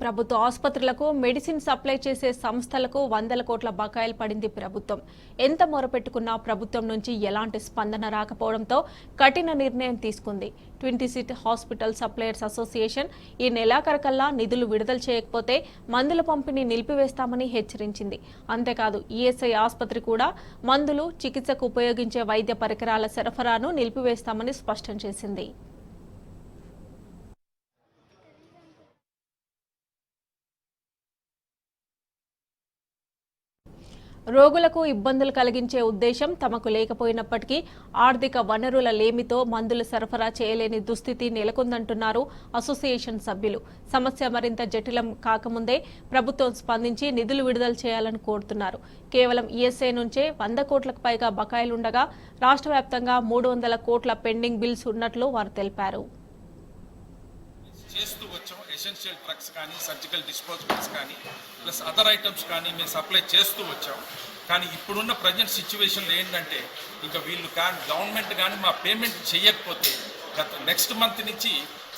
ప్రభుత్వ ఆసుపత్రులకు medicine supply చేసే సంస్థలకు వందల కోట్ల బకాయిలు పడింది ప్రభుత్వం. ఎంత మొరపెట్టుకున్నా ప్రభుత్వం నుంచి ఎలాంటి స్పందన రాకపోవడంతో కఠిన నిర్ణయం తీసుకుంది. Twin city hospital suppliers association ఈ నెలాఖరుకల్లా నిధులు విడుదల చేయకపోతే మందుల పంపిణీ నిలిపివేస్తామని హెచ్చరించింది. అంతేకాదు ఈఎస్ఐ ఆసుపత్రి కూడా మందులు, చికిత్సకు ఉపయోగించే వైద్య పరికరాల సరఫరాను నిలిపివేస్తామని స్పష్టం చేసింది. రోగులకు ఇబ్బందులు కలిగించే ఉద్దేశం తమకు లేకపోయినప్పటికీ ఆర్థిక వనరుల లేమితో మందులు సరఫరా చేయలేని దుస్థితి నెలకొందంటున్నారు అసోసియేషన్ సభ్యులు. సమస్య మరింత జటిలం కాకముందే ప్రభుత్వం స్పందించి నిధులు విడుదల చేయాలని కోరుతున్నారు. కేవలం ఈఎస్ఐ నుంచే 100 కోట్లకు పైగా బకాయిలుండగా రాష్ట్ర వ్యాప్తంగా 300 కోట్ల పెండింగ్ బిల్స్ ఉన్నట్లు వారు తెలిపారు. చేస్తూ వచ్చాం. ఎసెన్షియల్ డ్రగ్స్ కానీ, సర్జికల్ డిస్పోజబుల్స్ కానీ, ప్లస్ అదర్ ఐటమ్స్ కానీ మేము సప్లై చేస్తూ వచ్చాం. కానీ ఇప్పుడున్న ప్రజెంట్ సిచ్యువేషన్లో ఏంటంటే ఇంకా వీళ్ళు కానీ గవర్నమెంట్ కానీ మా పేమెంట్ చేయకపోతే నెక్స్ట్ మంత్ నుంచి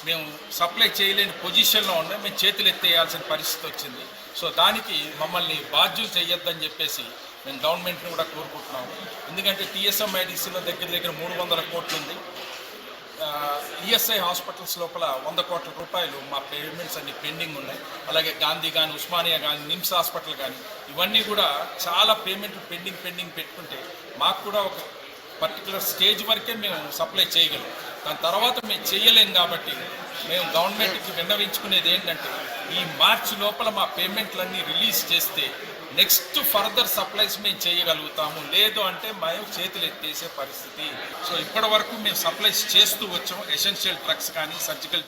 మేము సప్లై చేయలేని పొజిషన్లో ఉన్నాం. మేము చేతులు ఎత్తేయాల్సిన పరిస్థితి వచ్చింది. సో దానికి మమ్మల్ని బాధ్యులు చేయొద్దని చెప్పేసి మేము గవర్నమెంట్ని కూడా కోరుకుంటున్నాము. ఎందుకంటే టీఎస్ఎంఐడిసిలో దగ్గర 300 కోట్లు ఉంది. ఈఎస్ఐ హాస్పిటల్స్ లోపల 100 కోట్ల రూపాయలు మా పేమెంట్స్ అన్ని పెండింగ్ ఉన్నాయి. అలాగే గాంధీ కానీ, ఉస్మానియా కానీ, నిమ్స్ హాస్పిటల్ కానీ ఇవన్నీ కూడా చాలా పేమెంట్లు పెండింగ్ పెట్టుకుంటే మాకు కూడా ఒక పర్టికులర్ స్టేజ్ వరకే మేము సప్లై చేయగలం. దాని తర్వాత మేము చేయలేం. కాబట్టి మేము గవర్నమెంట్కి విన్నవించుకునేది ఏంటంటే ఈ మార్చి లోపల మా పేమెంట్లన్నీ రిలీజ్ చేస్తే నెక్స్ట్ ఫర్దర్ సప్లైస్ మేము చేయగలుగుతాము. లేదు అంటే మేము చేతులు ఎత్తేసే పరిస్థితి. సో ఇప్పటి వరకు మేము సప్లైస్ చేస్తూ వచ్చాం. ఎసెన్షియల్ డ్రగ్స్ కానీ, సర్జికల్